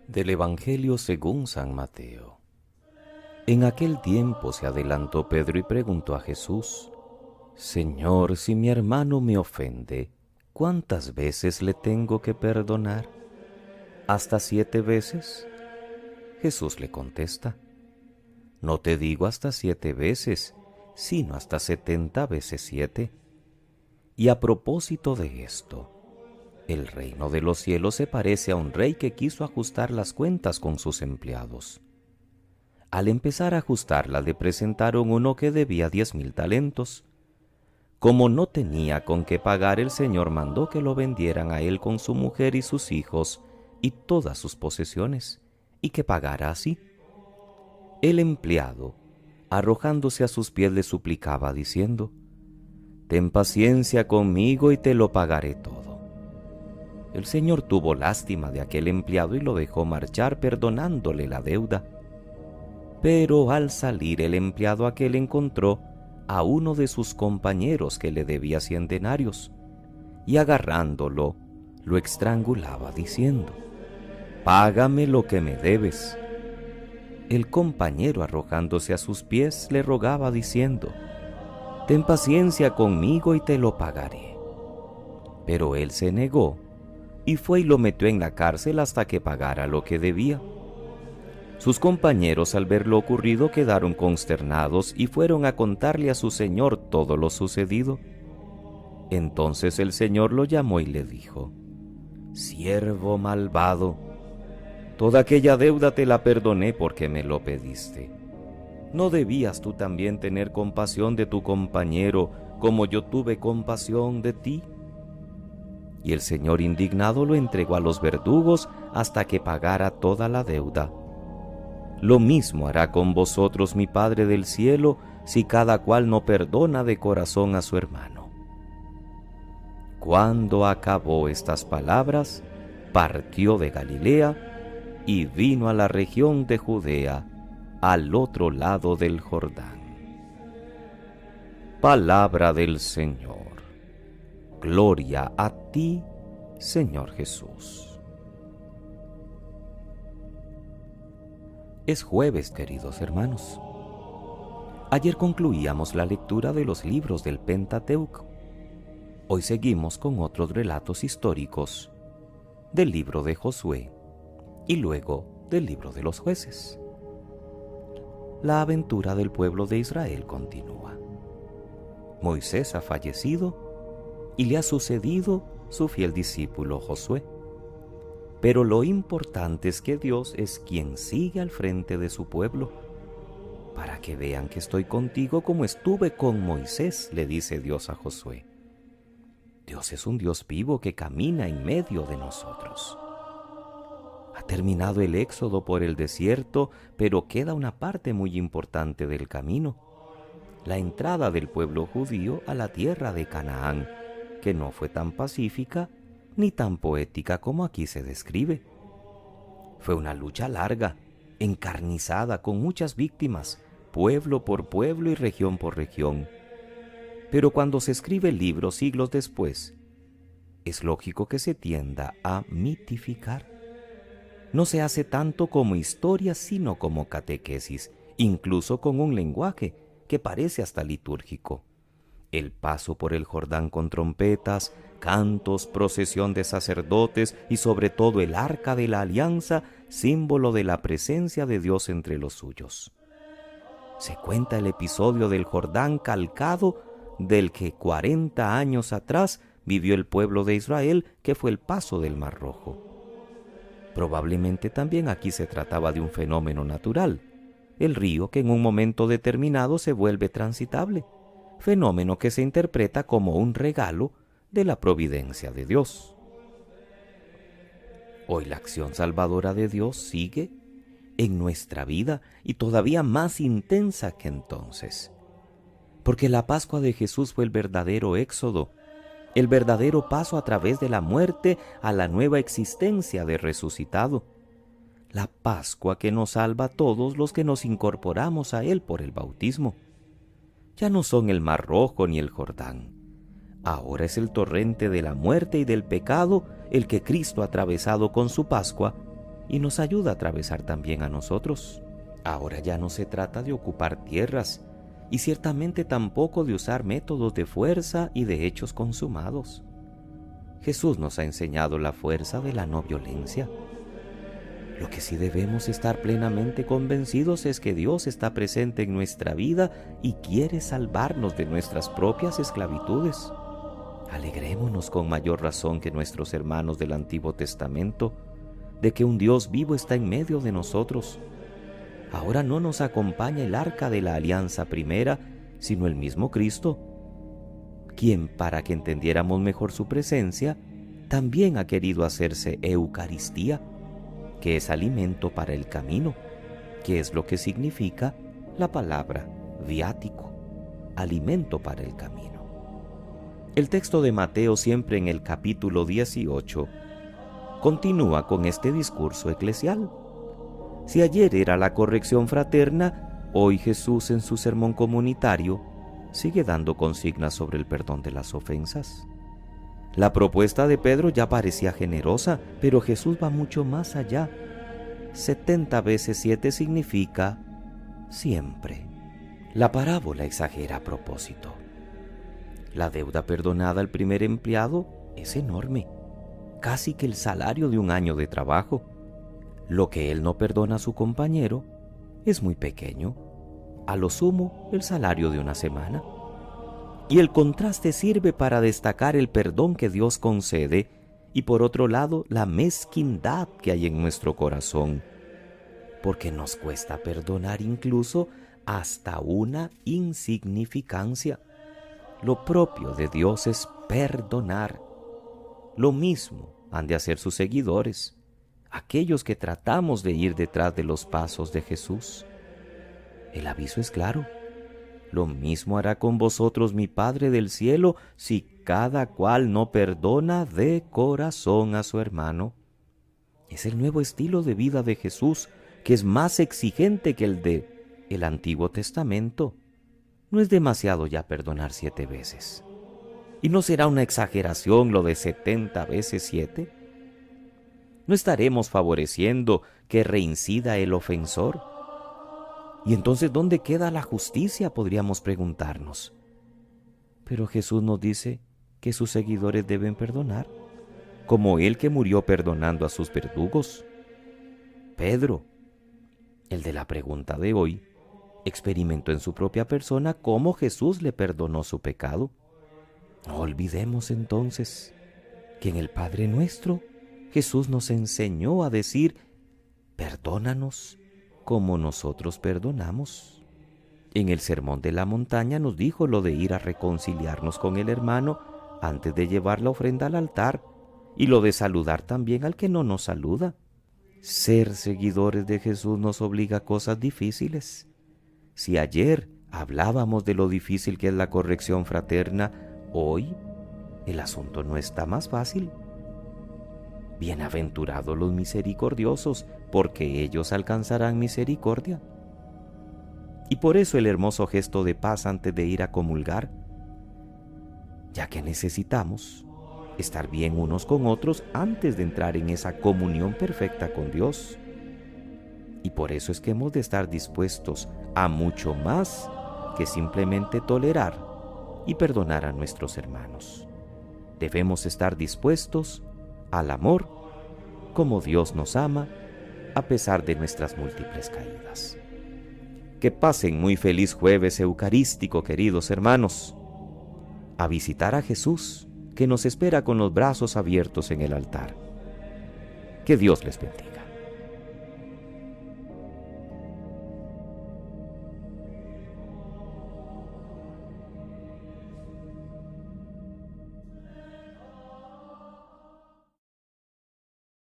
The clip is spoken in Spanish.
Del Evangelio según San Mateo. En aquel tiempo se adelantó Pedro y preguntó a Jesús: Señor, si mi hermano me ofende, ¿cuántas veces le tengo que perdonar? ¿Hasta 7 veces? Jesús le contesta: No te digo hasta 7 veces, sino hasta 70 veces 7. Y a propósito de esto, el reino de los cielos se parece a un rey que quiso ajustar las cuentas con sus empleados. Al empezar a ajustarlas, le presentaron uno que debía 10,000 talentos. Como no tenía con qué pagar, el Señor mandó que lo vendieran a él con su mujer y sus hijos y todas sus posesiones, y que pagara así. El empleado, arrojándose a sus pies, le suplicaba diciendo: Ten paciencia conmigo y te lo pagaré todo. El Señor tuvo lástima de aquel empleado y lo dejó marchar, perdonándole la deuda. Pero al salir, el empleado aquel encontró a uno de sus compañeros que le debía 100 denarios, y agarrándolo, lo estrangulaba diciendo: Págame lo que me debes. El compañero, arrojándose a sus pies, le rogaba diciendo: Ten paciencia conmigo y te lo pagaré. Pero él se negó y fue y lo metió en la cárcel hasta que pagara lo que debía. Sus compañeros, al ver lo ocurrido, quedaron consternados y fueron a contarle a su señor todo lo sucedido. Entonces el Señor lo llamó y le dijo: Siervo malvado, toda aquella deuda te la perdoné porque me lo pediste. ¿No debías tú también tener compasión de tu compañero como yo tuve compasión de ti? Y el Señor, indignado, lo entregó a los verdugos hasta que pagara toda la deuda. Lo mismo hará con vosotros mi Padre del cielo, si cada cual no perdona de corazón a su hermano. Cuando acabó estas palabras, partió de Galilea y vino a la región de Judea, al otro lado del Jordán. Palabra del Señor. Gloria a ti, Señor Jesús. Es jueves, queridos hermanos. Ayer concluíamos la lectura de los libros del Pentateuco. Hoy seguimos con otros relatos históricos del libro de Josué y luego del libro de los jueces. La aventura del pueblo de Israel continúa. Moisés ha fallecido y le ha sucedido su fiel discípulo Josué. Pero lo importante es que Dios es quien sigue al frente de su pueblo. Para que vean que estoy contigo como estuve con Moisés, le dice Dios a Josué. Dios es un Dios vivo que camina en medio de nosotros. Ha terminado el éxodo por el desierto, pero queda una parte muy importante del camino: la entrada del pueblo judío a la tierra de Canaán, que no fue tan pacífica ni tan poética como aquí se describe. Fue una lucha larga, encarnizada, con muchas víctimas, pueblo por pueblo y región por región. Pero cuando se escribe el libro siglos después, es lógico que se tienda a mitificar. No se hace tanto como historia, sino como catequesis, incluso con un lenguaje que parece hasta litúrgico. El paso por el Jordán con trompetas, cantos, procesión de sacerdotes y sobre todo el arca de la alianza, símbolo de la presencia de Dios entre los suyos. Se cuenta el episodio del Jordán calcado del que 40 años atrás vivió el pueblo de Israel, que fue el paso del Mar Rojo. Probablemente también aquí se trataba de un fenómeno natural, el río que en un momento determinado se vuelve transitable, fenómeno que se interpreta como un regalo de la providencia de Dios. Hoy la acción salvadora de Dios sigue en nuestra vida y todavía más intensa que entonces, porque la Pascua de Jesús fue el verdadero éxodo, el verdadero paso a través de la muerte a la nueva existencia de resucitado, la Pascua que nos salva a todos los que nos incorporamos a Él por el bautismo. Ya no son el Mar Rojo ni el Jordán. Ahora es el torrente de la muerte y del pecado el que Cristo ha atravesado con su Pascua y nos ayuda a atravesar también a nosotros. Ahora ya no se trata de ocupar tierras y ciertamente tampoco de usar métodos de fuerza y de hechos consumados. Jesús nos ha enseñado la fuerza de la no violencia. Lo que sí debemos estar plenamente convencidos es que Dios está presente en nuestra vida y quiere salvarnos de nuestras propias esclavitudes. Alegrémonos con mayor razón que nuestros hermanos del Antiguo Testamento de que un Dios vivo está en medio de nosotros. Ahora no nos acompaña el arca de la alianza primera, sino el mismo Cristo, quien, para que entendiéramos mejor su presencia, también ha querido hacerse Eucaristía, que es alimento para el camino, que es lo que significa la palabra viático, alimento para el camino. El texto de Mateo, siempre en el capítulo 18, continúa con este discurso eclesial. Si ayer era la corrección fraterna, hoy Jesús en su sermón comunitario sigue dando consignas sobre el perdón de las ofensas. La propuesta de Pedro ya parecía generosa, pero Jesús va mucho más allá. 70 veces 7 significa siempre. La parábola exagera a propósito. La deuda perdonada al primer empleado es enorme, casi que el salario de un año de trabajo. Lo que él no perdona a su compañero es muy pequeño, a lo sumo el salario de una semana. Y el contraste sirve para destacar el perdón que Dios concede y por otro lado la mezquindad que hay en nuestro corazón, porque nos cuesta perdonar incluso hasta una insignificancia. Lo propio de Dios es perdonar. Lo mismo han de hacer sus seguidores, aquellos que tratamos de ir detrás de los pasos de Jesús. El aviso es claro. Lo mismo hará con vosotros mi Padre del cielo si cada cual no perdona de corazón a su hermano. Es el nuevo estilo de vida de Jesús, que es más exigente que el de el Antiguo Testamento. No es demasiado ya perdonar 7 veces. ¿Y no será una exageración lo de 70 veces 7? ¿No estaremos favoreciendo que reincida el ofensor? ¿Y entonces dónde queda la justicia?, podríamos preguntarnos. Pero Jesús nos dice que sus seguidores deben perdonar, como Él que murió perdonando a sus verdugos. Pedro, el de la pregunta de hoy, experimentó en su propia persona cómo Jesús le perdonó su pecado. No olvidemos entonces que en el Padre Nuestro Jesús nos enseñó a decir: perdónanos como nosotros perdonamos. En el Sermón de la Montaña nos dijo lo de ir a reconciliarnos con el hermano antes de llevar la ofrenda al altar, y lo de saludar también al que no nos saluda. Ser seguidores de Jesús nos obliga a cosas difíciles. Si ayer hablábamos de lo difícil que es la corrección fraterna, hoy el asunto no está más fácil. Bienaventurados los misericordiosos, porque ellos alcanzarán misericordia. Y por eso el hermoso gesto de paz antes de ir a comulgar, ya que necesitamos estar bien unos con otros antes de entrar en esa comunión perfecta con Dios. Y por eso es que hemos de estar dispuestos a mucho más que simplemente tolerar y perdonar a nuestros hermanos. Debemos estar dispuestos al amor como Dios nos ama a pesar de nuestras múltiples caídas. Que pasen muy feliz jueves eucarístico, queridos hermanos. A visitar a Jesús, que nos espera con los brazos abiertos en el altar. Que Dios les bendiga.